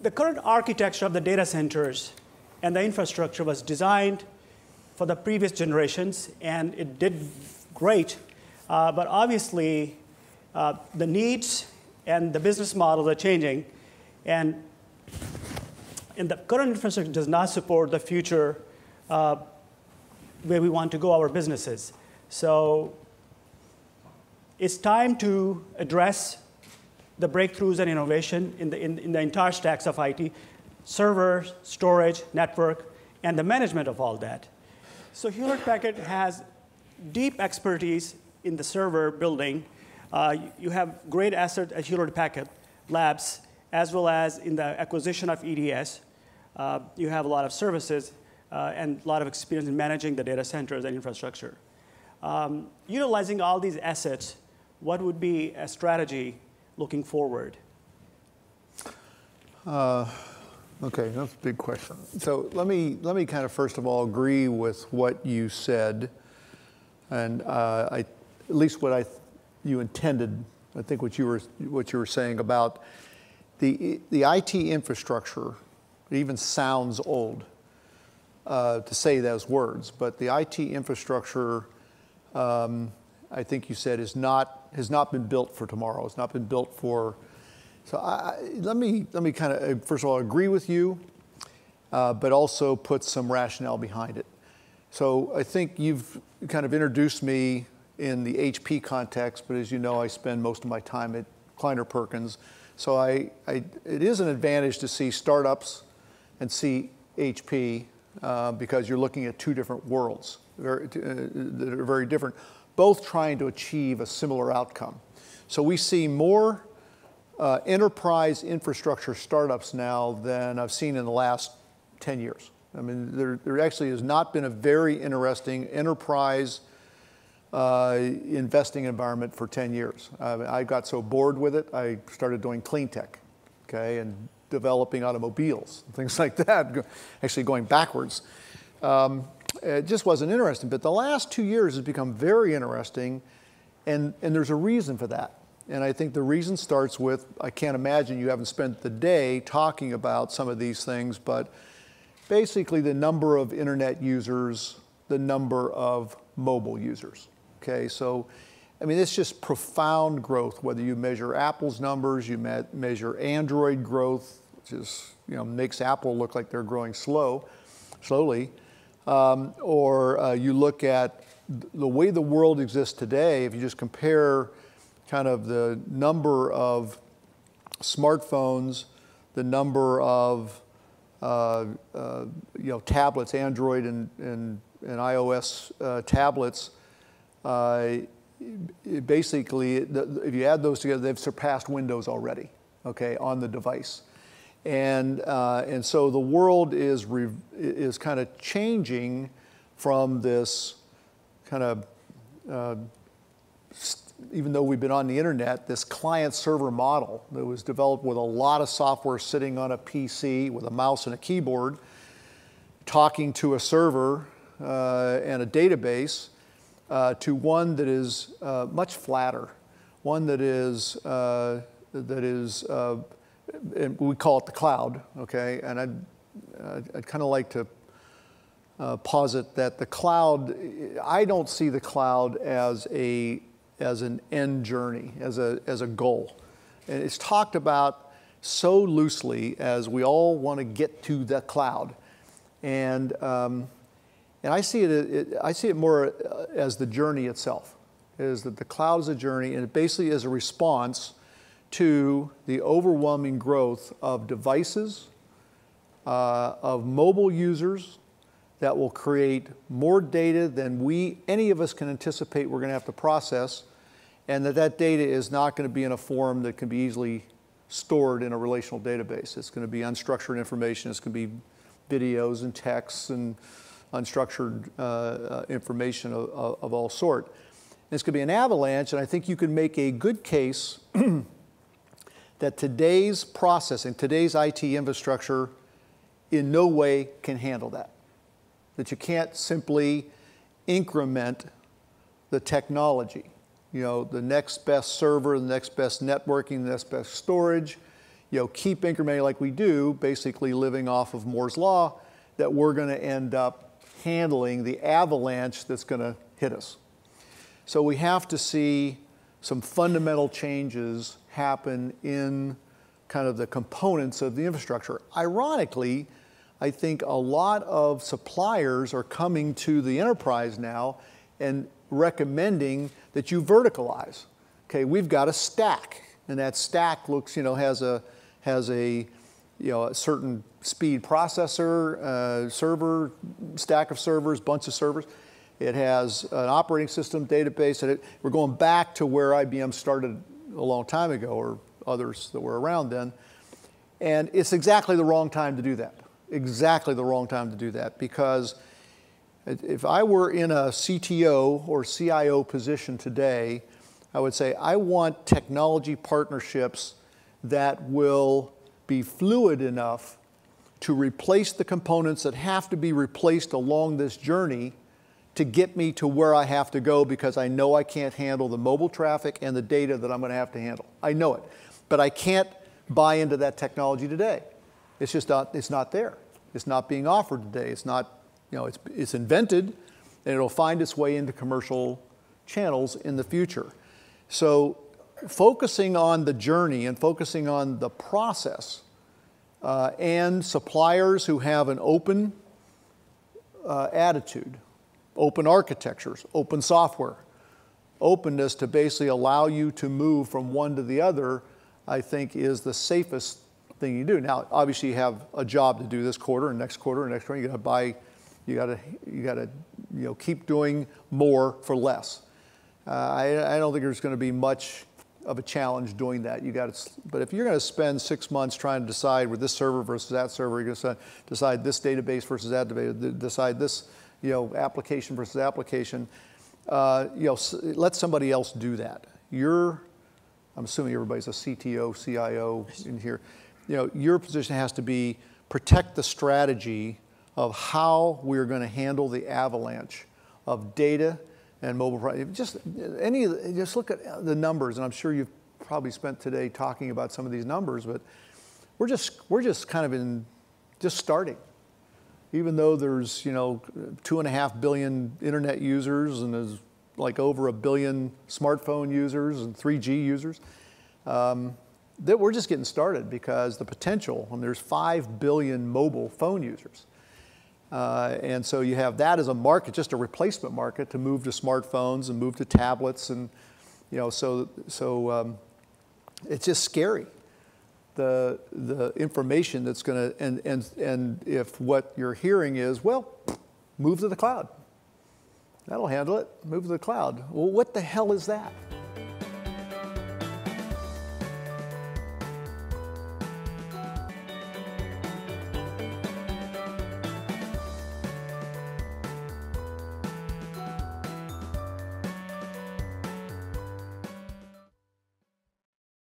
the current architecture of the data centers and the infrastructure was designed for the previous generations, and it did great. But obviously, the needs and the business models are changing, and the current infrastructure does not support the future where we want to go our businesses. So it's time to address the breakthroughs and innovation in the entire stacks of IT, server, storage, network, and the management of all that. So Hewlett-Packard has deep expertise in the server building. You have great assets at Hewlett-Packard Labs, as well as in the acquisition of EDS. You have a lot of services and a lot of experience in managing the data centers and infrastructure. Utilizing all these assets, what would be a strategy looking forward? Okay, that's a big question. So let me kind of first of all agree with what you said, and at least what you intended. I think what you were saying about the IT infrastructure. It even sounds old to say those words, but the IT infrastructure, I think you said, has not been built for tomorrow. It's not been built for. So let me kind of first of all agree with you, but also put some rationale behind it. So I think you've kind of introduced me in the HP context, but as you know, I spend most of my time at Kleiner Perkins. So it is an advantage to see startups and see HP because you're looking at two different worlds that are very different, both trying to achieve a similar outcome. So we see more enterprise infrastructure startups now than I've seen in the last 10 years. I mean, there actually has not been a very interesting enterprise investing environment for 10 years. I got so bored with it, I started doing clean tech, okay, and developing automobiles, things like that, actually going backwards. It just wasn't interesting. But the last 2 years has become very interesting, and there's a reason for that. And I think the reason starts with, I can't imagine you haven't spent the day talking about some of these things, but basically the number of internet users, the number of mobile users. Okay, so I mean, it's just profound growth, whether you measure Apple's numbers, you measure Android growth, which is, makes Apple look like they're growing slowly, or you look at the way the world exists today. If you just compare kind of the number of smartphones, the number of tablets, Android and iOS tablets, basically, if you add those together, they've surpassed Windows already, okay, on the device. And so the world is kind of changing from this kind of, even though we've been on the internet, this client-server model that was developed with a lot of software sitting on a PC with a mouse and a keyboard, talking to a server and a database, to one that is much flatter, one that is and we call it the cloud, okay? And I'd kind of like to posit that the cloud, I don't see the cloud as an end journey, as a goal. And it's talked about so loosely as we all want to get to the cloud. And I see it more as the journey itself, is that the cloud is a journey, and it basically is a response to the overwhelming growth of devices, of mobile users that will create more data than any of us can anticipate we're going to have to process, and that data is not going to be in a form that can be easily stored in a relational database. It's going to be unstructured information. It's going to be videos and texts and unstructured information of all sort. And it's going to be an avalanche, and I think you can make a good case that today's processing, today's IT infrastructure in no way can handle that. That you can't simply increment the technology. The next best server, the next best networking, the next best storage. keep incrementing like we do, basically living off of Moore's Law, that we're going to end up handling the avalanche that's going to hit us. So we have to see some fundamental changes happen in kind of the components of the infrastructure. Ironically, I think a lot of suppliers are coming to the enterprise now and recommending that you verticalize. Okay, we've got a stack, and that stack looks, has a certain speed processor, server, stack of servers, bunch of servers. It has an operating system, database, and we're going back to where IBM started a long time ago, or others that were around then. And it's exactly the wrong time to do that. Exactly the wrong time to do that, because if I were in a CTO or CIO position today, I would say I want technology partnerships that will be fluid enough to replace the components that have to be replaced along this journey to get me to where I have to go, because I know I can't handle the mobile traffic and the data that I'm going to have to handle. I know it. But I can't buy into that technology today. It's just not, it's not there. It's not being offered today. It's not, it's invented, and it'll find its way into commercial channels in the future. So focusing on the journey and focusing on the process, and suppliers who have an open attitude, open architectures, open software, openness to basically allow you to move from one to the other, I think is the safest thing you do. Now, obviously you have a job to do this quarter and next quarter and next quarter. You got to buy, you got to keep doing more for less. I don't think there's going to be much of a challenge doing that. But if you're going to spend 6 months trying to decide with this server versus that server, you're going to decide this database versus that database, decide this application versus application, let somebody else do that. I'm assuming everybody's a CTO, CIO in here. Your position has to be protect the strategy of how we're going to handle the avalanche of data and mobile. Just look at the numbers, and I'm sure you've probably spent today talking about some of these numbers, but we're just kind of just starting. Even though there's 2.5 billion internet users and there's like over 1 billion smartphone users and 3G users, that we're just getting started, because the potential, and there's 5 billion mobile phone users. And so you have that as a market, just a replacement market to move to smartphones and move to tablets, and so it's just scary. The information that's going to, and if what you're hearing is, well, move to the cloud. That'll handle it. Move to the cloud. Well, what the hell is that?